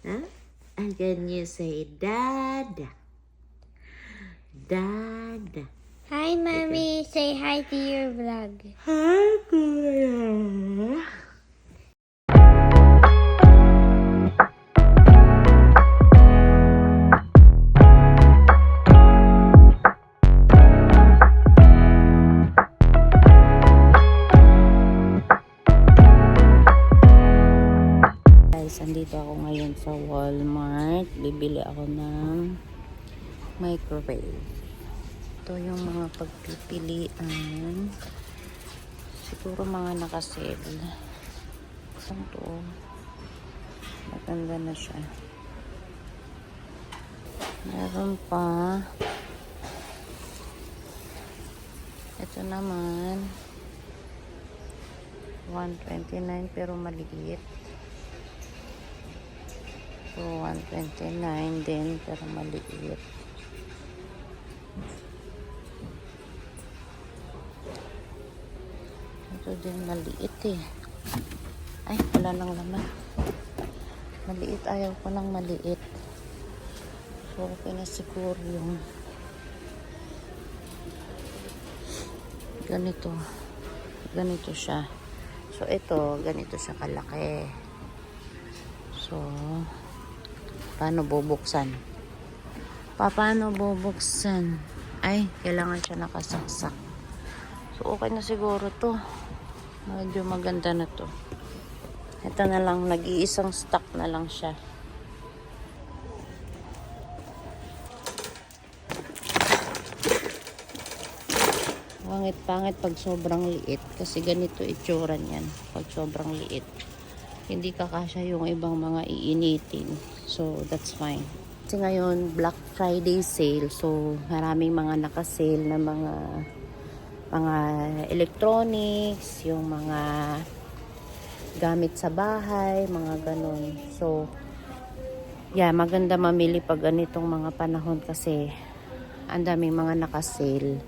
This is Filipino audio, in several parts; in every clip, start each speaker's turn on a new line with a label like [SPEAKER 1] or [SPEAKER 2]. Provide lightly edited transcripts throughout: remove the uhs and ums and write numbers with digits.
[SPEAKER 1] Huh? And can you say Dada? Dada.
[SPEAKER 2] Hi, Mommy. Say hi to your vlog.
[SPEAKER 1] Hi, Kuya. Guys, andito ako ngayon sa Walmart. Bibili ako ng microwave. Ito yung mga pagpipilian. Siguro mga nakasale. Ito. Maganda na siya. Meron pa. Ito naman. 129 pero maliit. So, 129 din pero maliit. Ito din maliit eh. Ay, wala nang laman. Maliit, ayaw ko ng maliit. So, okay na siguro yung ganito. Ganito siya. So, ito, ganito siya kalaki. So, paano bubuksan? Paano bubuksan? Ay, kailangan siya nakasaksak. So, okay na siguro to. Medyo maganda na to. Ito na lang, nag-iisang stock na lang siya. Pangit-pangit pag sobrang liit. Kasi ganito itsura niyan. Pag sobrang liit. Hindi kakasya yung ibang mga iinitin. So, that's fine. Kasi ngayon, Black Friday sale. So, maraming mga nakasale na mga electronics, yung mga gamit sa bahay, mga ganun. So, yeah, maganda mamili pag ganitong mga panahon kasi ang daming mga nakasale.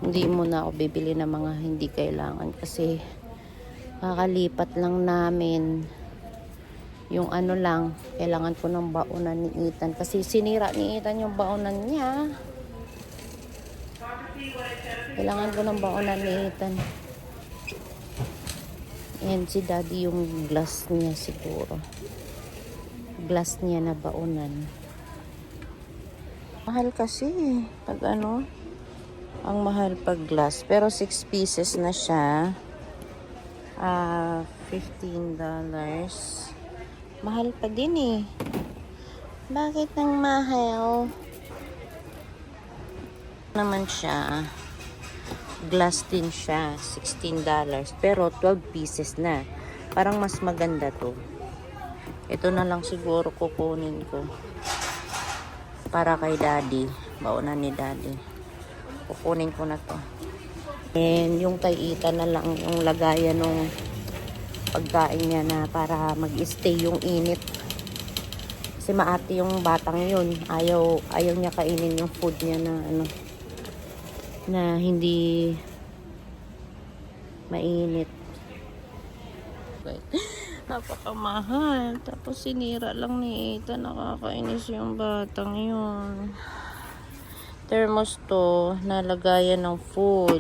[SPEAKER 1] Hindi mo na ako bibili ng mga hindi kailangan kasi kakalipat lang namin yung ano lang, kailangan ko ng baonan ni Ethan kasi sinira ni Ethan yung baonan niya. Kailangan ko ng baonan ni Ethan. And si Daddy yung glass niya siguro. Glass niya na baonan. Mahal kasi pag ano, ang mahal pag glass. Pero 6 pieces na siya. $15. Mahal pa din eh. Bakit nang mahal? Naman siya. Glass din siya. $16. Pero 12 pieces na. Parang mas maganda to. Ito na lang siguro kukunin ko. Para kay Daddy. Baonan ni Daddy. Kukunin ko na to. And yung kay Ethan na lang yung lagayan ng pagkain niya na para mag-stay yung init. Kasi maati yung batang yun. Ayaw niya kainin yung food niya na ano, na hindi mainit. Okay. Napakamahal. Tapos sinira lang ni Ethan. Nakakainis yung batang yun. Thermos to na lagayan ng food.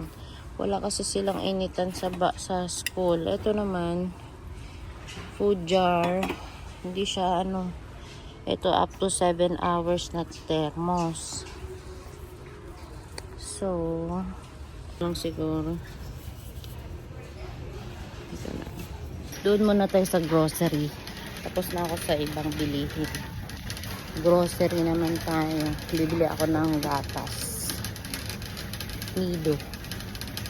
[SPEAKER 1] Wala kasi silang initan sa school. Ito naman food jar. Hindi siya ano. Ito up to 7 hours na thermos. So lang siguro. Ito na. Doon muna tayo sa grocery. Tapos na ako sa ibang bilihin. Grocery naman tayo. Bibili ako ng gatas. Nido.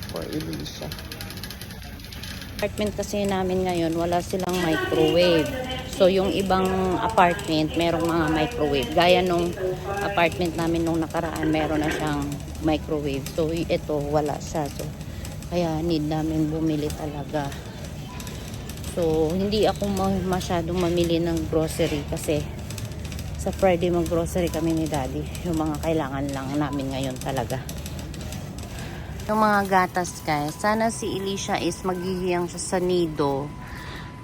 [SPEAKER 1] For Alicia. Apartment kasi namin ngayon, wala silang microwave. So, yung ibang apartment, merong mga microwave. Gaya nung apartment namin nung nakaraan, meron na siyang microwave. So, ito, wala siya. So, kaya need namin bumili talaga. So, hindi ako masyadong mamili ng grocery kasi sa Friday mag-grocery kami ni Daddy. Yung mga kailangan lang namin ngayon talaga. Yung mga gatas guys, sana si Alicia is maghihiyang siya sa nido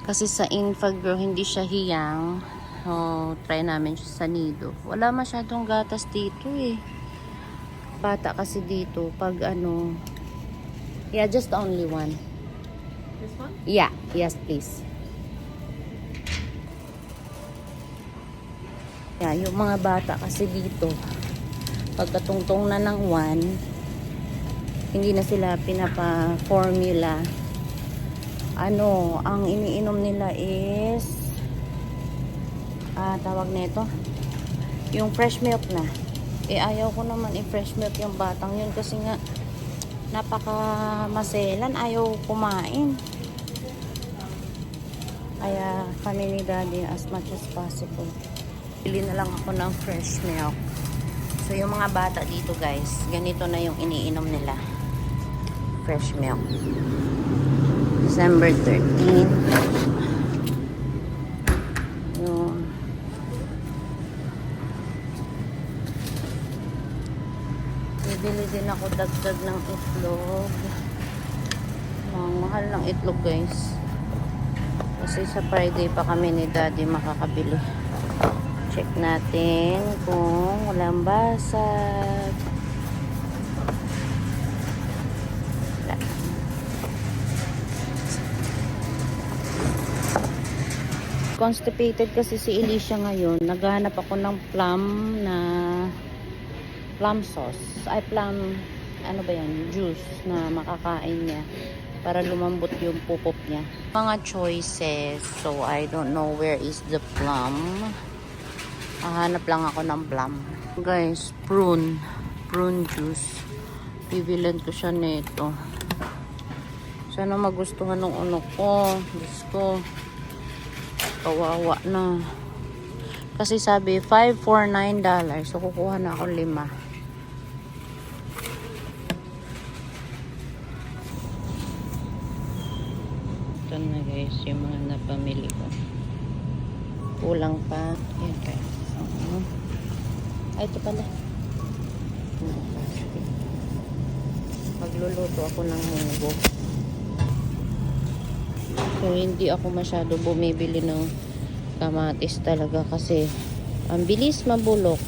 [SPEAKER 1] Kasi sa Infagro, hindi siya hiyang. So, try namin siya sa nido. Wala masyadong gatas dito eh. Bata kasi dito, pag ano... Yeah, just only one.
[SPEAKER 3] This one?
[SPEAKER 1] Yeah, yes please. Yeah, yung mga bata kasi dito, pagkatungtong na ng 1, hindi na sila pinapa-formula. Ano, ang iniinom nila is tawag nito, yung fresh milk na. Eh, ayaw ko naman i-fresh milk yung batang yun kasi nga napaka maselan, ayaw kumain. Kaya kami ni Daddy as much as possible, pili na lang ako ng fresh milk. So yung mga bata dito guys, ganito na yung iniinom nila, fresh milk. December 13 yung bibili din ako dagdag ng itlog. Mahal ng itlog guys, kasi sa Friday pa kami ni Daddy makakabili. Check natin kung walang basag. Wala. Constipated kasi si Alicia ngayon. Naghahanap ako ng plum sauce. Ay, plum, ano ba yan? Juice na makakain niya para lumambot yung pupok niya. Mga choices. So, I don't know where is the plum. Hanap lang ako ng plum. Guys, prune juice. Bibilan ko siya nito. Sana magustuhan ng anak ko. Diyos ko. Kawawa na. Kasi sabi, $5 for $9. So, kukuha na ako 5. Ito na guys, yung mga napamili ko. Kulang pa. Ayan guys. Ay, ito pala. Magluluto ako ng munggo. So, hindi ako masyado bumibili ng kamatis talaga kasi ang bilis mabulok.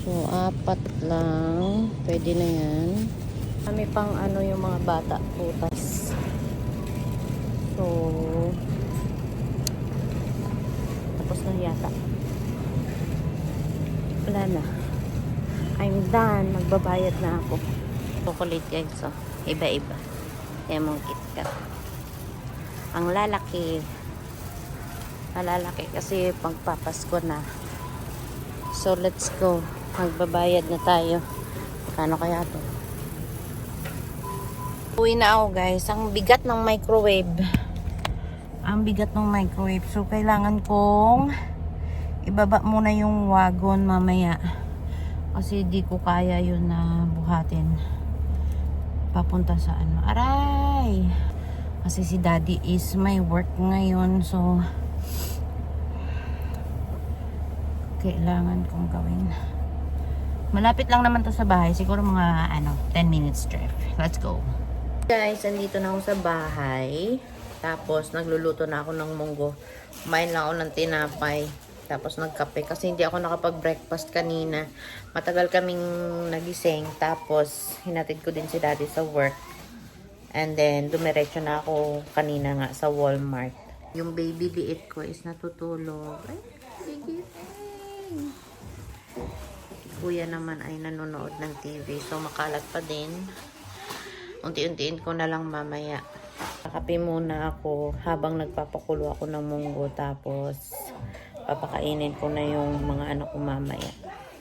[SPEAKER 1] So, 4 lang. Pwede na yan. Kami pang ano yung mga bata, putas. So, tapos na yata. Wala na. I'm done. Magbabayad na ako. Chocolate guys. So, iba-iba. Yan mong KitKat. Ang lalaki. Malalaki kasi pagpapasko na. So, let's go. Magbabayad na tayo. Kano kaya to? Uwi na ako guys. Ang bigat ng microwave. Ang bigat ng microwave. So, kailangan kong ibaba muna yung wagon mamaya. Kasi di ko kaya yun na buhatin. Papunta sa ano. Aray! Kasi si Daddy is may work ngayon. So, kailangan kong gawin. Malapit lang naman to sa bahay. Siguro mga 10 minutes drive. Let's go. Guys, andito na ako sa bahay. Tapos, nagluluto na ako ng munggo. Kumain lang ako ng tinapay. Tapos, nagkape. Kasi hindi ako nakapag-breakfast kanina. Matagal kaming nagising. Tapos, hinatid ko din si Daddy sa work. And then, dumiretso na ako kanina nga sa Walmart. Yung baby liit ko is natutulog. Ay, gigising. Kuya naman ay nanonood ng TV. So, makalat pa din. Unti-untiin ko na lang mamaya. Kakape muna ako habang nagpapakulo ako ng munggo. Tapos, papakainin ko na yung mga anak ko mamaya.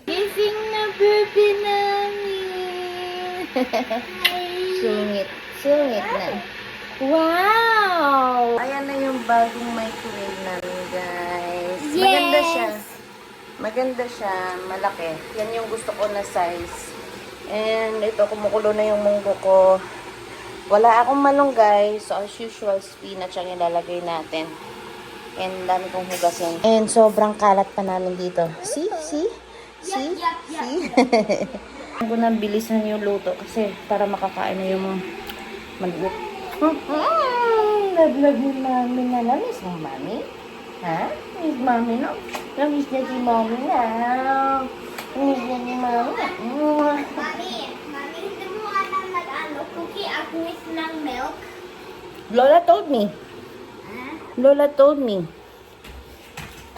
[SPEAKER 1] Gising na baby namin! Sungit. Sungit na. Wow! Ayan na yung bagong microwave namin, guys.
[SPEAKER 2] Yes!
[SPEAKER 1] Maganda siya. Maganda siya. Malaki. Yan yung gusto ko na size. And ito, kumukulo na yung munggo ko. Wala akong malunggay. So, as usual, spinach ang ilalagay natin. And dami kong hugasin. And sobrang kalat pa namin dito. See? See? See? See? Ko na bilisan yung luto kasi para makakain na yung maliit. Vlog ni Mami na. Namiss mo, Mami? Ha? Miss Mami, no? Namiss na si Mami na. Namiss na si Mami na.
[SPEAKER 2] Mami, hindi mo alam nag-ano, cookie at with ng milk?
[SPEAKER 1] Lola told me.
[SPEAKER 2] Huh?
[SPEAKER 1] Lola told me.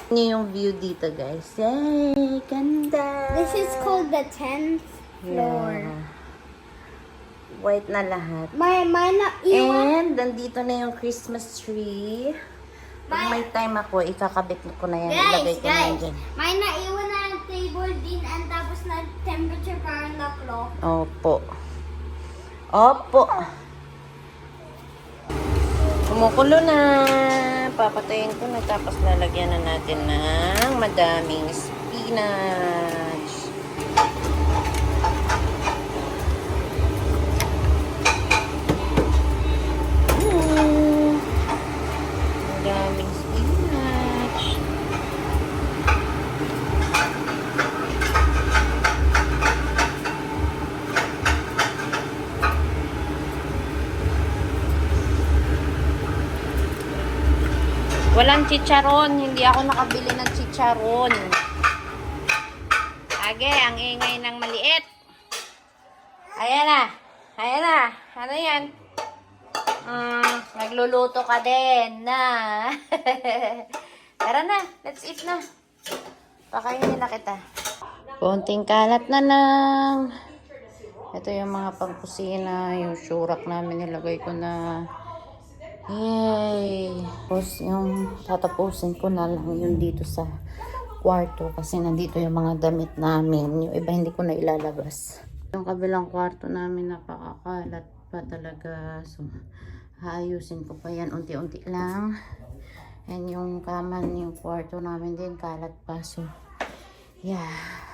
[SPEAKER 1] Ini yung view dito, guys. Yay! Ganda!
[SPEAKER 2] This is called the 10th floor.
[SPEAKER 1] Yeah. White na lahat.
[SPEAKER 2] Mine na iwan.
[SPEAKER 1] And, nandito na yung Christmas tree. Pag may time ako, ikakabit ko na yan. Ilagay ko na yan dyan.
[SPEAKER 2] Mine na iwan na ang table din and tapos na temperature parang na clock.
[SPEAKER 1] Opo. Opo. Kumukulo na. Papatayin ko na. Tapos lalagyan na natin ng madaming spinach. Madaming spinach. Walang chicharon. Hindi ako nakabili ng chicharon. Age, ang ingay ng maliit. Ayan na. Ayan na. Ano yan? Nagluluto ka din na. Tara na. Let's eat na. Pakainin na kita. Konting kalat na lang. Ito yung mga pangkusina. Yung syurak namin nilagay ko na. Yay! Tapos yung tatapusin ko na lang yung dito sa kwarto kasi nandito yung mga damit namin. Yung iba hindi ko na ilalabas. Yung kabilang kwarto namin napakakalat pa talaga. So, haayusin ko pa yan unti-unti lang. And yung kama yung kwarto namin din kalat pa. So, yeah.